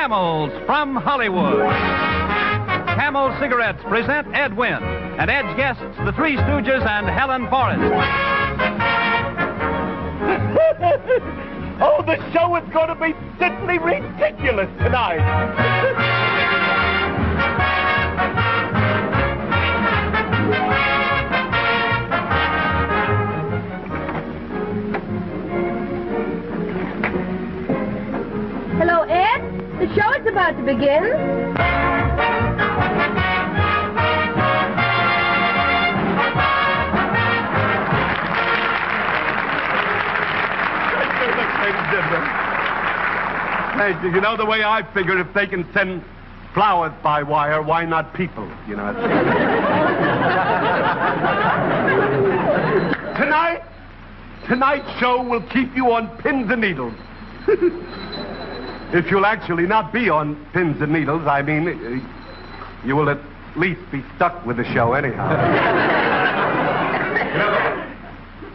Camels from Hollywood. Camel Cigarettes present Ed Wynn and Ed's guests, the Three Stooges and Helen Forrest. Oh, the show is going to be simply ridiculous tonight. Hello, Ed. The show is about to begin. Thank you. You know, the way I figure, if they can send flowers by wire, why not people? You know. Tonight's show will keep you on pins and needles. If you'll actually not be on pins and needles, I mean, you will at least be stuck with the show anyhow.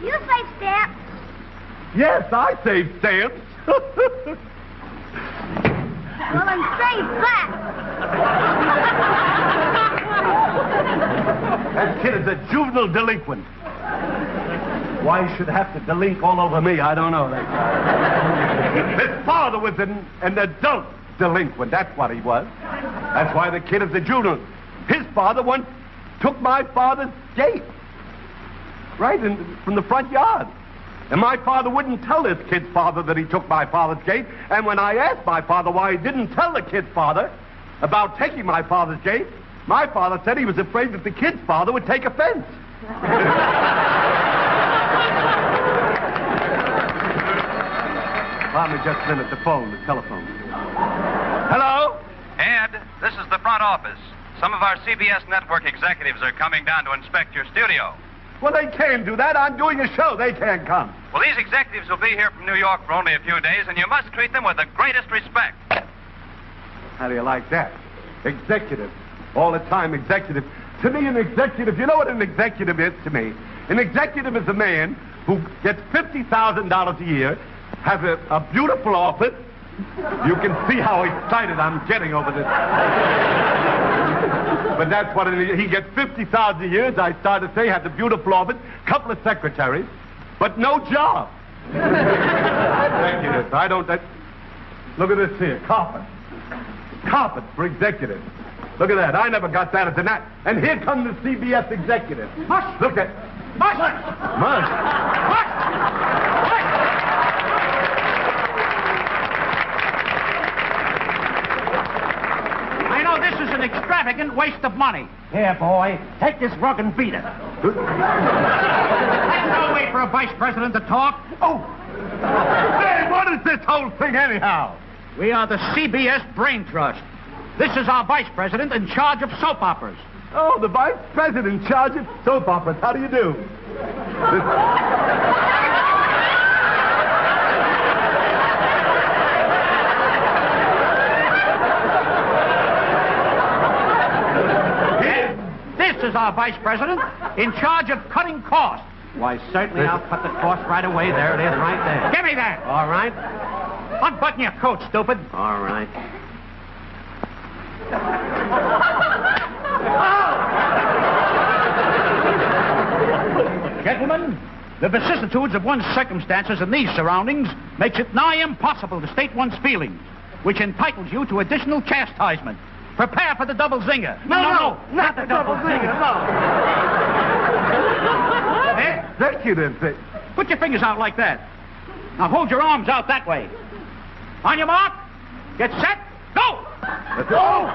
You save stamps? Yes, I save stamps. Well, then save that. That kid is a juvenile delinquent. Why he should have to delink all over me, I don't know. His father was an adult delinquent. That's what he was. That's why the kid is a juvenile. His father once took my father's gate. Right from the front yard. And my father wouldn't tell this kid's father that he took my father's gate. And when I asked my father why he didn't tell the kid's father about taking my father's gate, my father said he was afraid that the kid's father would take offense. Let me just a minute, the telephone. Hello? Ed, this is the front office. Some of our CBS network executives are coming down to inspect your studio. Well, they can't do that. I'm doing a show. They can't come. Well, these executives will be here from New York for only a few days, and you must treat them with the greatest respect. How do you like that? Executive. All the time, executive. To me, an executive, you know what an executive is to me? An executive is a man who gets $50,000 a year, has a beautiful office. You can see how excited I'm getting over this. But that's what he gets $50,000 a year, as I started to say, has a beautiful office, couple of secretaries, but no job. Executives, I don't... Look at this here, carpet. Carpet for executives. Look at that. I never got that as an act. And here come the CBS executives. Mush! Look at... Mush! Mush! Mush! I know this is an extravagant waste of money. Here, boy, take this rug and beat it. That's no way for a vice president to talk. Oh! Hey, what is this whole thing anyhow? We are the CBS Brain Trust. This is our vice president in charge of soap operas. Oh, the vice president in charge of soap operas. How do you do? This is our vice president in charge of cutting costs. Why, certainly, I'll cut the cost right away. There it is, right there. Give me that. All right. Unbutton your coat, stupid. All right. Gentlemen, the vicissitudes of one's circumstances in these surroundings makes it nigh impossible to state one's feelings, which entitles you to additional chastisement. Prepare for the double zinger. No, not the double zinger, no. Executives. Put your fingers out like that. Now hold your arms out that way. On your mark, get set, go! Let's go!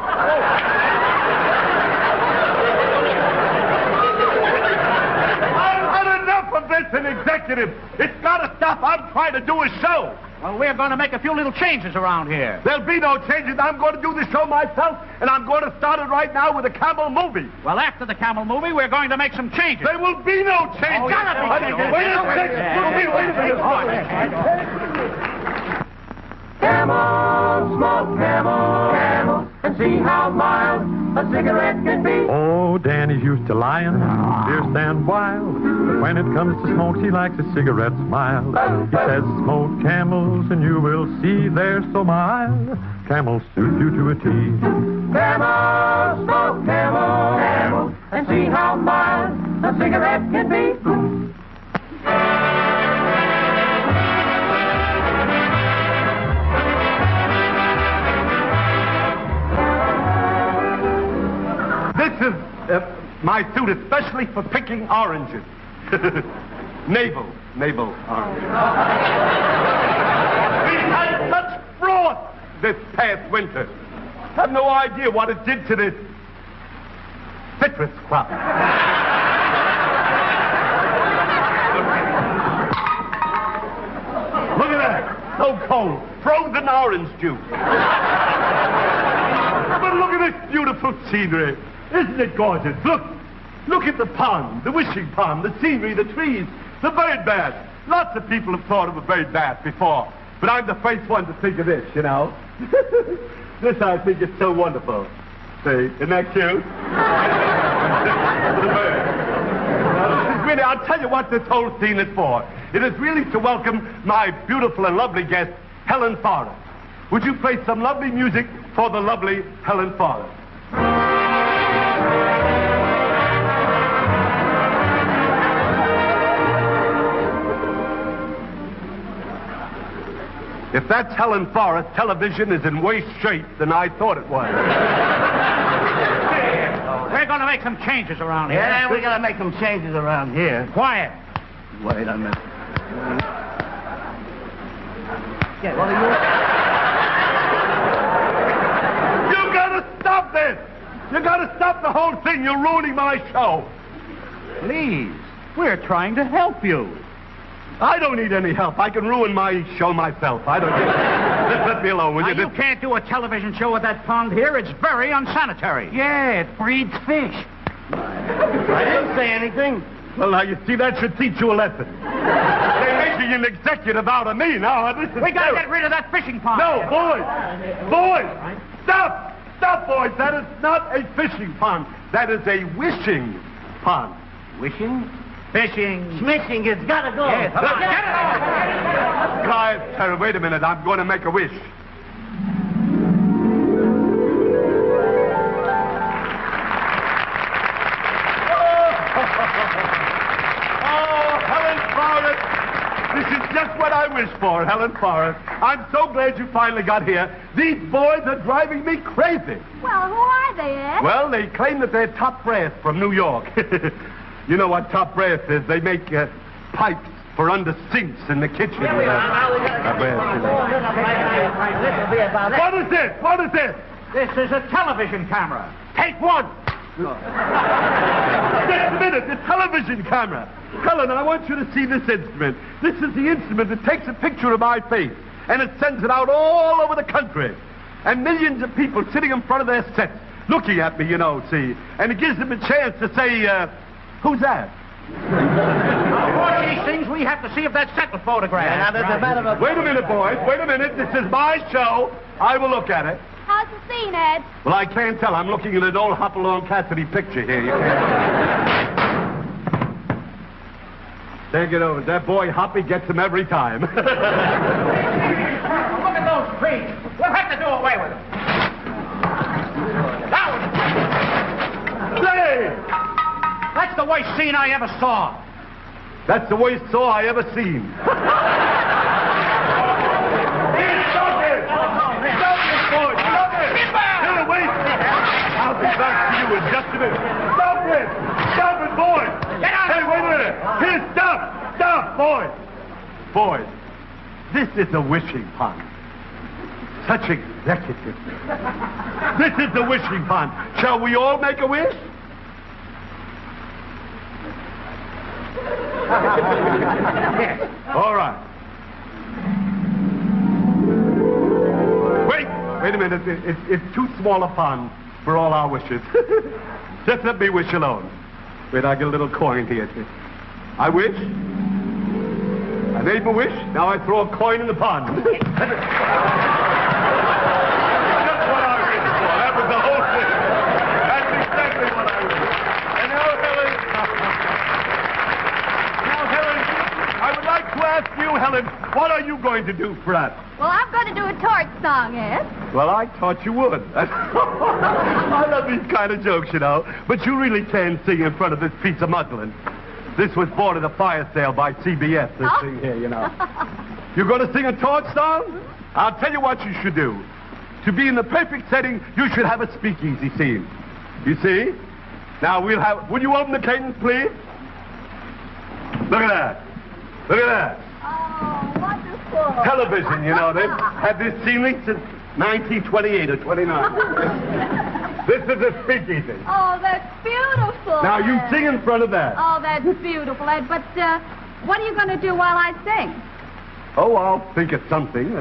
I've had enough of this, an executive. It's got to stop. I'm trying to do a show. Well, we're going to make a few little changes around here. There'll be no changes. I'm going to do the show myself, and I'm going to start it right now with a Camel movie. Well, after the Camel movie, we're going to make some changes. There will be no changes. Oh, gotta be. Wait a minute. Camel, smoke Camel, and see how mild a cigarette can be. Oh, Danny's used to lying, fierce and wild. But when it comes to smoke, he likes a cigarette mild. He says, smoke Camels, and you will see they're so mild. Camel suits you to a T. Camel, smoke Camel, Camel, and see how mild a cigarette can be. This is my suit especially for picking oranges. Navel orange. We had such frost this past winter. Have no idea what it did to this citrus crop. Look at that. So cold. Frozen orange juice. But look at this beautiful scenery. Isn't it gorgeous? Look at the pond, the wishing pond, the scenery, the trees, the bird bath. Lots of people have thought of a bird bath before, but I'm the first one to think of this, you know. This, I think, is so wonderful. See, isn't that cute? The bird. Really, I'll tell you what this whole scene is for. It is really to welcome my beautiful and lovely guest, Helen Forrest. Would you play some lovely music for the lovely Helen Forrest? If that's Helen Forrest, television is in worse shape than I thought it was. We're going to make some changes around here. Yeah, we're going to make some changes around here. Quiet. Wait a minute. You gotta stop this! You gotta stop the whole thing. You're ruining my show. Please. We're trying to help you. I don't need any help. I can ruin my show myself. I don't need... Just let me alone, will you? You can't do a television show with that pond here. It's very unsanitary. Yeah, it breeds fish. I didn't say anything. Well, now, you see, that should teach you a lesson. They're making an executive out of me now. This is We got to terrible. get rid of that fishing pond. No, boys! Stop! Stop, boys! That is not a fishing pond. That is a wishing pond. Wishing? Fishing. Smishing, it's got to go. Yes, come on, get it on. Guys, Terry, wait a minute. I'm going to make a wish. Oh, Helen Forrest. This is just what I wished for, Helen Forrest. I'm so glad you finally got here. These boys are driving me crazy. Well, who are they, Ed? Well, they claim that they're top brass from New York. You know what top brass is? They make pipes for under sinks in the kitchen. Here we are. Now we got to What is this? What is this? This is a television camera. Take one. Just a minute. The television camera. Helen, I want you to see this instrument. This is the instrument that takes a picture of my face, and it sends it out all over the country. And millions of people sitting in front of their sets, looking at me, you know, see. And it gives them a chance to say, who's that? For these things, we have to see if that set was photographed. Wait a minute, boys. Wait a minute. This is my show. I will look at it. How's the scene, Ed? Well, I can't tell. I'm looking at an old Hopalong Cassidy picture here. You can't... Take it over. That boy Hoppy gets him every time. Look at those trees. We'll have to do away with them. Say! That's the worst scene I ever saw. That's the worst saw I ever seen. Stop it! Stop it, boy! Stop it! Here, wait! I'll be back to you in just a minute. Stop it! Stop it, boy! Get out! Hey, wait a minute! Here, stop! Stop, boys! Boys, this is a wishing pond. Such executive. This is the wishing pond. Shall we all make a wish? Yes. All right. Wait a minute. It's too small a pond for all our wishes. Just let me wish alone. Wait, I get a little coin here. I wish. I made my wish. Now I throw a coin in the pond. That's what I wished for. That was the whole thing. That's exactly what I wished. And now, Helen, I would like to ask you, Helen, what are you going to do for us? Well, I'm going to do a torch song, Ed. Well, I thought you would. I love these kind of jokes, you know. But you really can sing in front of this piece of muslin. This was bought at a fire sale by CBS, this thing here, you know. You're going to sing a torch song? I'll tell you what you should do. To be in the perfect setting, you should have a speakeasy scene. You see? Now, we'll have... Would you open the curtains, please? Look at that. Look at that. Oh, wonderful. Television, you know. They've had this ceiling since 1928 or 29. This is a speakeasy. Oh, that's beautiful. Now, you sing in front of that. Oh, that's beautiful, Ed. But what are you going to do while I sing? Oh, I'll think of something.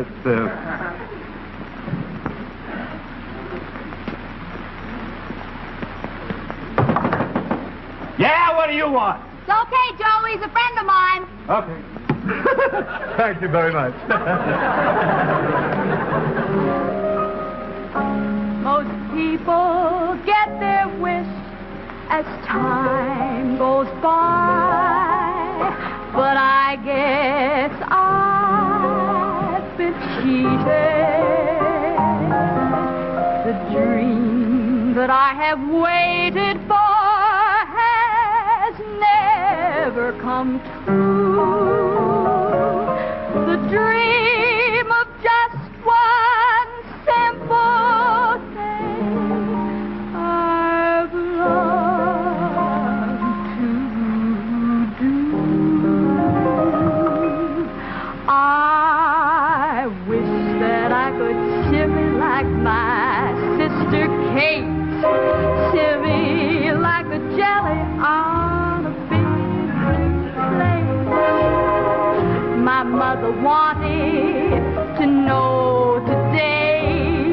Yeah, what do you want? It's okay, Joe. He's a friend of mine. Okay. Thank you very much. Most people get their wish as time goes by, but I guess I've been cheated. The dream that I have waited for has never come true. The dream of just one simple thing I've loved to do. I wish that I could shimmy like my sister Kate, shimmy like a jelly on a big plate. My mother wanted to know today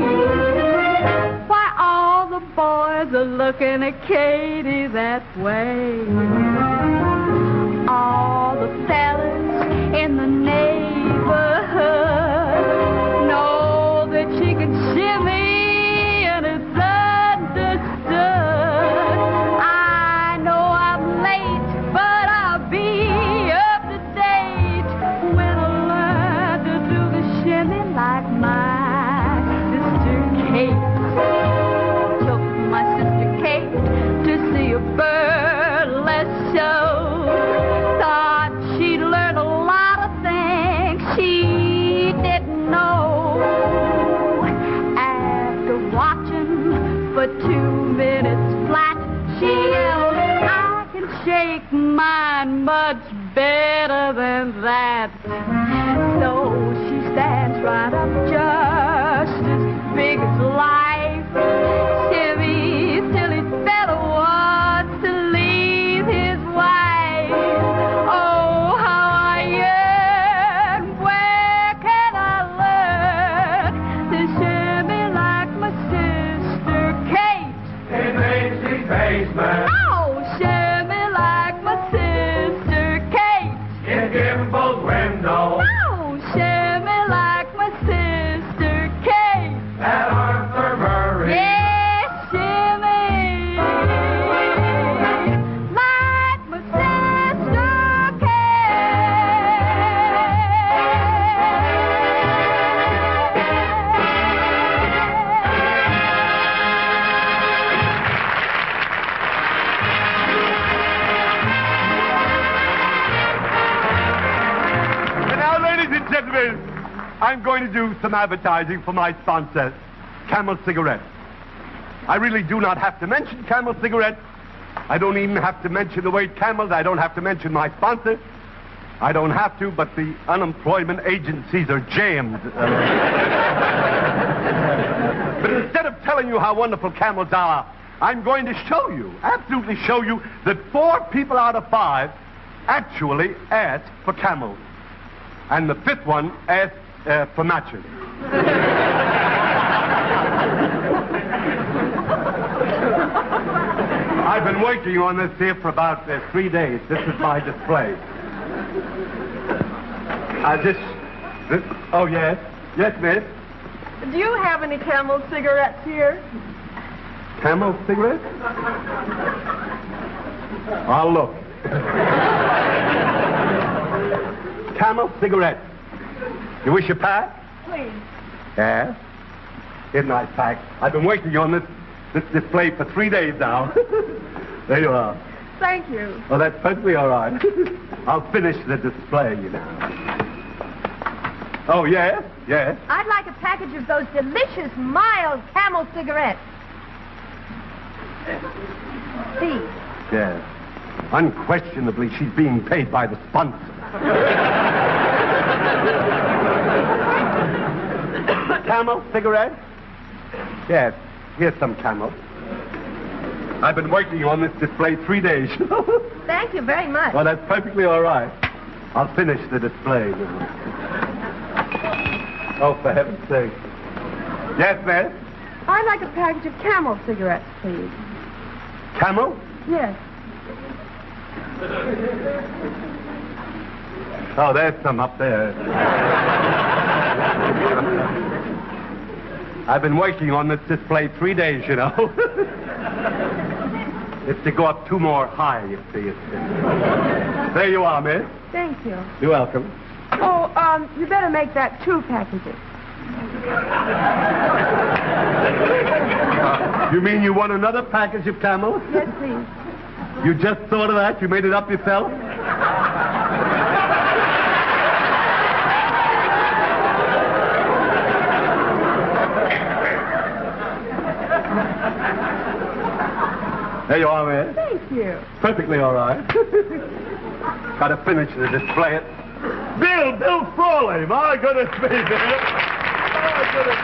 why all the boys are looking at Katie that way. All the fellas in the neighborhood know that she can shimmy and it's understood. I know I'm late, but I'll be up to date when I learn to do the shimmy like my sister Kate. Took my sister Kate to see a burlesque show. Thought she'd learn a lot of things she didn't know. After watching for 2 minutes flat, she yelled, I can shake mine much better than that. So she stands right up just as big as life. Shimmy, silly fella wants to leave his wife. Oh, how I yearn. Where can I learn to shimmy like my sister Kate? In Macy's basement, Oh, shimmy like my sister Kate. in Gimbel's window, Oh, shimmy like my sister Kate. at Arthur Murray. Yes, shimmy like my sister And now, ladies and gentlemen, I'm going to do some advertising for my sponsor, Camel Cigarettes. I really do not have to mention Camel Cigarettes. I don't even have to mention the word Camels. I don't have to mention my sponsor. I don't have to, but the unemployment agencies are jammed. But instead of telling you how wonderful Camels are, I'm going to show you, absolutely show you, that 4 people out of 5 actually ask for Camels. And the 5th one asked for matches. I've been working on this here for about 3 days. This is my display. Oh, yes. Yes, miss. Do you have any Camel cigarettes here? Camel cigarettes? I'll look. Camel cigarettes. You wish a pack? Please. Yes. Isn't I packed? I've been working on this display for 3 days now. There you are. Thank you. Oh, that's perfectly all right. I'll finish the display, you know. Oh, yes, yes. I'd like a package of those delicious, mild Camel cigarettes. Please. Yes. Unquestionably, she's being paid by the sponsor. Camel cigarettes? Yes, here's some Camel. I've been working on this display 3 days. Thank you very much. Well, that's perfectly all right. I'll finish the display now. Oh, for heaven's sake. Yes, miss? I'd like a package of Camel cigarettes, please. Camel? Yes. Oh, there's some up there. I've been working on this display 3 days, you know. It's to go up 2 more high, you see. There you are, miss. Thank you. You're welcome. Oh, you better make that 2 packages. You mean you want another package of Camel? Yes, please. You just thought of that? You made it up yourself? There you are, man. Thank you. Perfectly all right. Got to finish the display. Bill Frawley. My goodness me, Bill. My goodness me.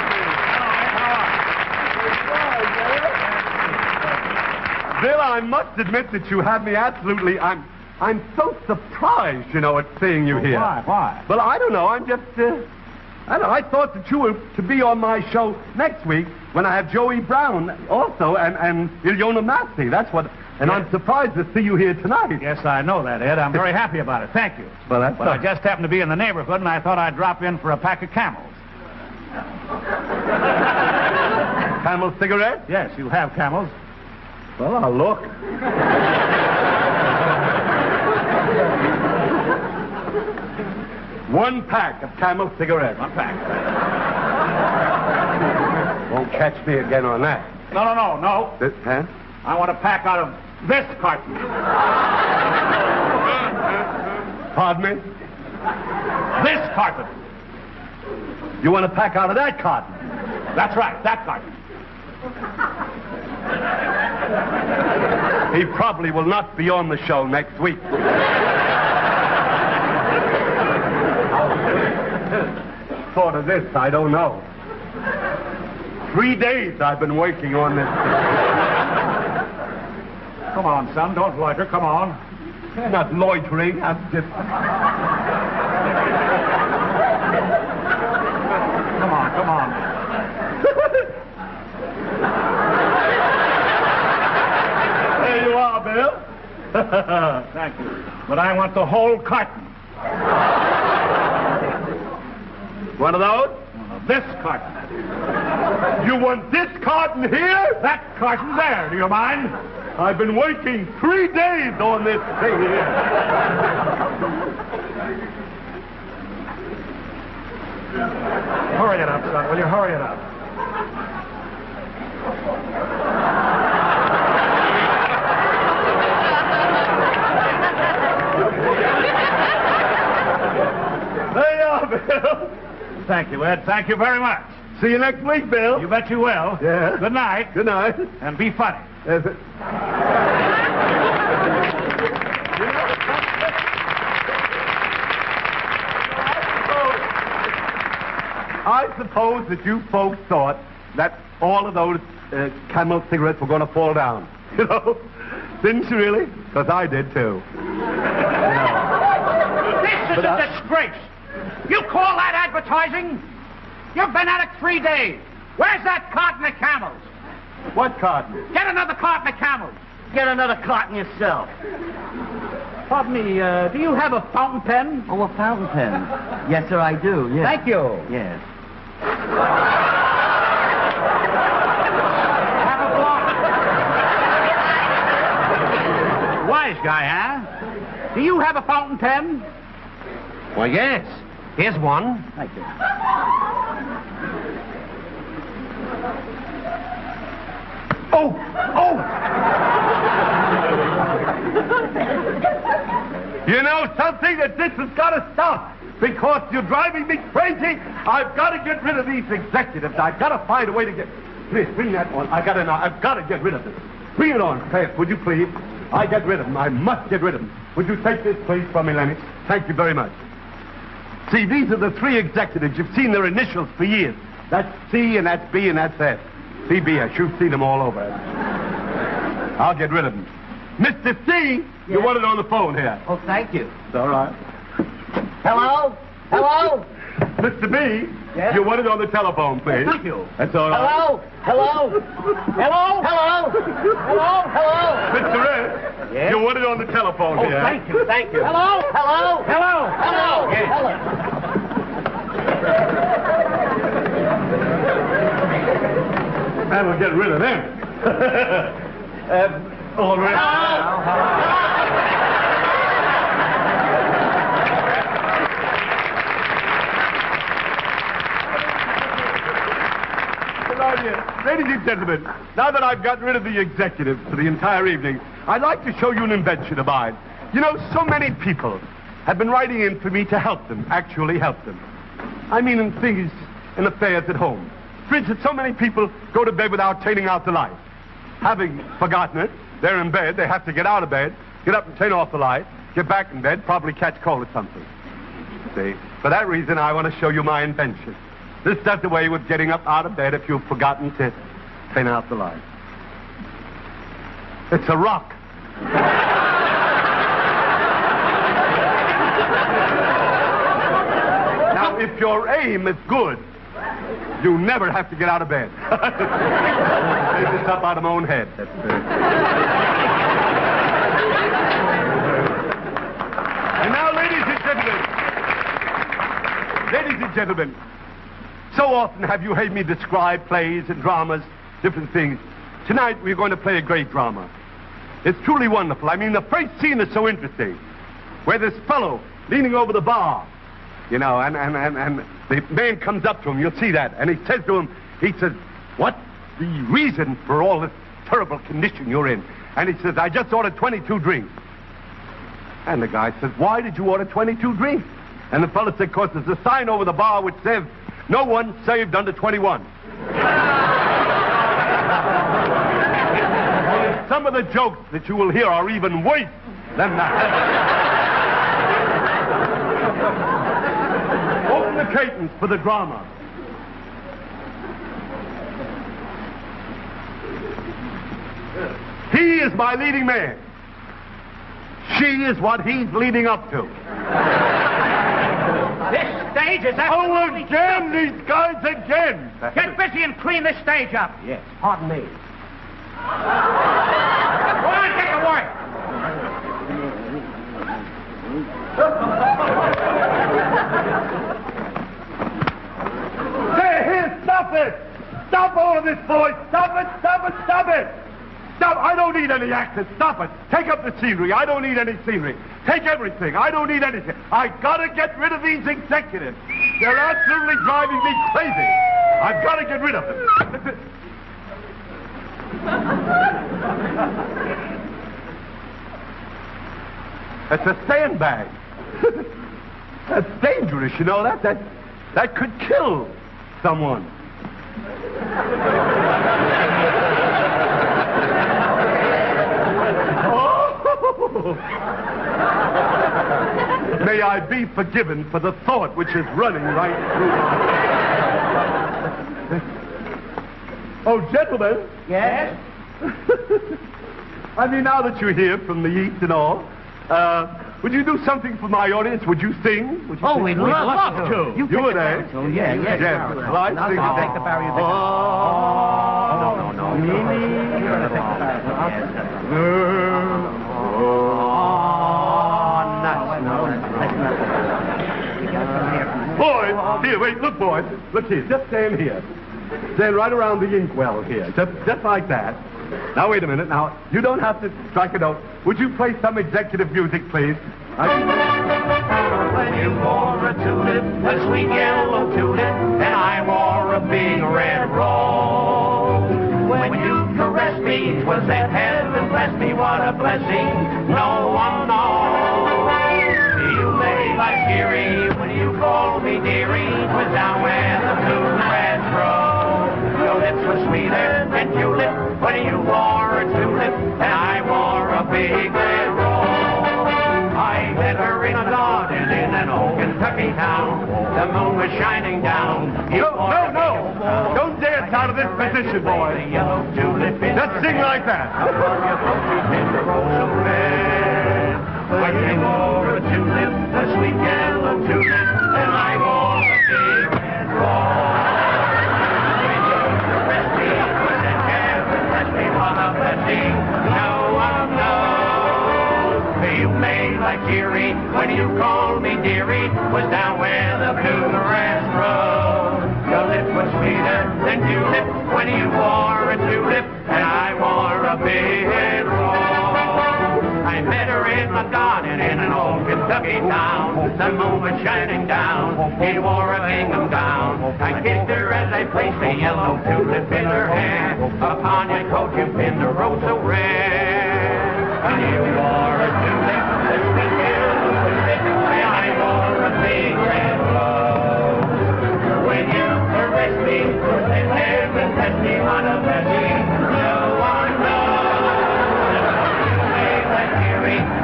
Bill, I must admit that you have me absolutely... I'm so surprised, you know, at seeing you here. Why? Well, I don't know. I'm just... I thought that you were to be on my show next week when I have Joey Brown also and Ilyona Massey. That's what... And I'm surprised to see you here tonight. Yes, I know that, Ed. I'm very happy about it. Thank you. Well, that's But I just happened to be in the neighborhood, and I thought I'd drop in for a pack of Camels. Camel cigarettes? Yes, you have Camels. Well, I'll look. One pack of Camel cigarettes. 1 pack. Won't catch me again on that. No. This, huh? I want a pack out of this carton. Pardon me? This carton. You want a pack out of that carton? That's right, that carton. He probably will not be on the show next week. Thought of this, I don't know. 3 days I've been working on this. Come on, son, don't loiter. Come on. Not loitering, I'm just... Come on. There you are, Bill. Thank you. But I want the whole carton. One of those? This carton. You want this carton here? That carton there. Do you mind? I've been working 3 days on this thing here. Hurry it up, son. Will you hurry it up? There you are, Bill. Thank you, Ed. Thank you very much. See you next week, Bill. You bet you will. Yeah. Good night. Good night. And be funny. Is it? I suppose that you folks thought that all of those Camel cigarettes were going to fall down. You know? Didn't you really? Because I did, too. This is a disgrace. You call that advertising? You've been at it 3 days. Where's that carton of Camels? What carton? Get another carton of Camels. Get another carton yourself. Pardon me, do you have a fountain pen? Oh, a fountain pen. Yes, sir, I do. Yes. Thank you. Yes. Have a block. Wise guy, huh? Do you have a fountain pen? Well, yes. Here's one. Thank you. Oh! You know something? That this has got to stop. Because you're driving me crazy. I've got to get rid of these executives. I've got to find a way to get... Please, bring that on. I've got to get rid of them. Bring it on, fast, would you please? I get rid of them. I must get rid of them. Would you take this, please, from me, Lenny? Thank you very much. See, these are the three executives. You've seen their initials for years. That's C, and that's B, and that's S. CBS. You've seen them all over. I'll get rid of them. Mr. C, you want it on the phone here. Oh, thank you. It's all right. Hello? Hello? Mr. B, yes? You want it on the telephone, please. Thank you. That's all right. Hello? Hello? Mr. S, yes? You want it on the telephone Oh, here. thank you. Hello? Yes. That'll get rid of them. All right. Ladies and gentlemen, now that I've gotten rid of the executives for the entire evening, I'd like to show you an invention of mine. You know, so many people have been writing in for me to help them, actually help them. I mean in things, in affairs at home. For instance, so many people go to bed without turning out the light. Having forgotten it, they're in bed, they have to get out of bed, get up and turn off the light, get back in bed, probably catch cold or something. See, for that reason, I want to show you my invention. This does away with getting up out of bed if you've forgotten to turn out the light. It's a rock. Now, if your aim is good, you never have to get out of bed. Take this up out of my own head. And now, ladies and gentlemen, so often have you heard me describe plays and dramas, different things. Tonight, we're going to play a great drama. It's truly wonderful. I mean, the first scene is so interesting, where this fellow leaning over the bar, you know, and the man comes up to him, you'll see that, and he says to him, what's the reason for all this terrible condition you're in? And he says, I just ordered 22 drinks. And the guy says, why did you order 22 drinks? And the fellow said, because there's a sign over the bar which says, no one saved under 21. Some of the jokes that you will hear are even worse than that. Open the curtains for the drama. He is my leading man. She is what he's leading up to. This stage is absolutely... Oh, again, these guys again. Get busy and clean this stage up. Yes, pardon me. Go on, get to work. Say, here, stop it! Stop all of this, boys! Stop it! Stop it! Stop it! Stop! I don't need any actors. Stop it! Take up the scenery. I don't need any scenery. Take everything. I don't need anything. I gotta get rid of these executives. They're absolutely driving me crazy. I've got to get rid of them. That's a sandbag. That's dangerous, you know that? That could kill someone. Oh. May I be forgiven for the thought which is running right through. Oh, gentlemen. Yes? I mean, now that you're here from the East and all, would you do something for my audience? Would you sing? Would you sing? We'd love to. You would, eh? Oh, yeah. Yes. Well, I sing. I'll take the barrier. No. Boys, here, wait, look, boys. Look here, just stand here. Stand right around the inkwell here, just like that. Now, wait a minute. Now, you don't have to strike a note. Would you play some executive music, please? When you wore a tulip, a sweet yellow tulip, and I wore a big red rose. When you caressed me a blessing no one knows. You lay like Erie when you called me dearie. Was down where the bluebirds grow. Your lips were sweeter than tulip when you wore a tulip, and I wore a big red rose. I met her in a garden in an old Kentucky town. The moon was shining down. No. Don't dance out of this position, boy. Just sing like that. When you wore a tulip, a sweet yellow tulip, and I wore a big red rose. When you caressed me, was it caressed me, what a blessing no one knows. You made like Erie when you called me dearie. Was down where the bluegrass grows. Your lips were sweeter than tulip when you wore a tulip, and I wore a big rose. I met her in my garden in an old Kentucky town. The moon was shining down. He wore a gingham gown. I kissed her as I placed a yellow tulip in her hair. Upon your coat you pinned a rose so rare. And you wore a tulip, a sweet yellow tulip, and I wore a big red rose. When you caressed me, and never touched me on a blessing, no one knows.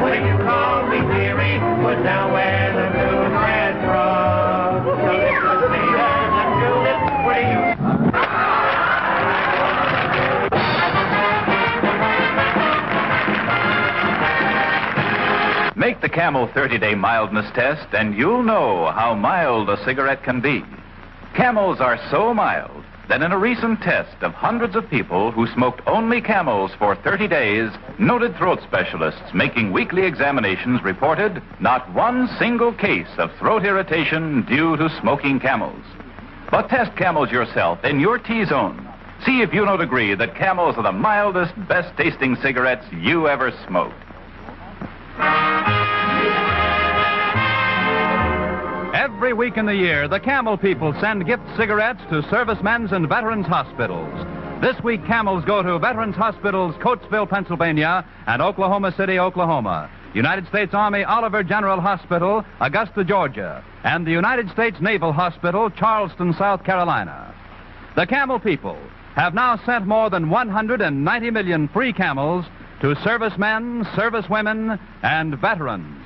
When you called me dearie, was down where the bluegrass grows. So it was sweeter than tulip when you... Make the Camel 30-day mildness test, and you'll know how mild a cigarette can be. Camels are so mild that in a recent test of hundreds of people who smoked only Camels for 30 days, noted throat specialists making weekly examinations reported not one single case of throat irritation due to smoking Camels. But test Camels yourself in your T-zone. See if you don't agree that Camels are the mildest, best-tasting cigarettes you ever smoked. Every week in the year, the Camel people send gift cigarettes to servicemen's and veterans' hospitals. This week, Camels go to Veterans Hospitals, Coatesville, Pennsylvania, and Oklahoma City, Oklahoma, United States Army Oliver General Hospital, Augusta, Georgia, and the United States Naval Hospital, Charleston, South Carolina. The Camel people have now sent more than 190 million free Camels to servicemen, servicewomen, and veterans.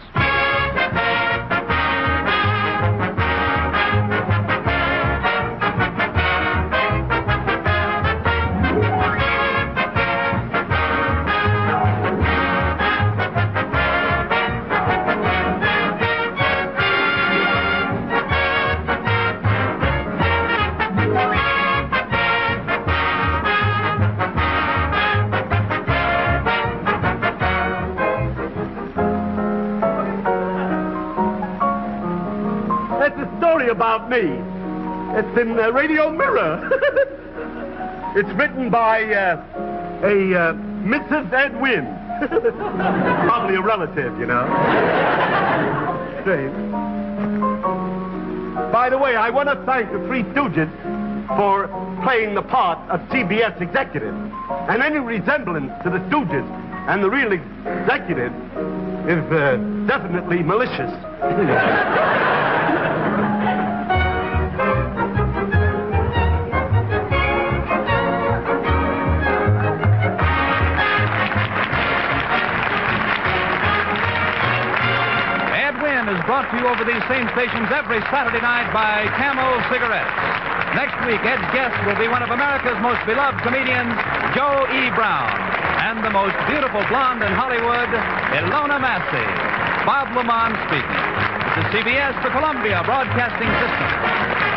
About me. It's in the Radio Mirror. It's written by a Mrs. Ed Wynn. Probably a relative, you know. By the way, I want to thank the Three Stooges for playing the part of CBS executive. And any resemblance to the Stooges and the real executive is definitely malicious. Brought to you over these same stations every Saturday night by Camel Cigarettes. Next week, Ed's guest will be one of America's most beloved comedians, Joe E. Brown, and the most beautiful blonde in Hollywood, Ilona Massey. Bob Lamont speaking. This is CBS, the Columbia Broadcasting System.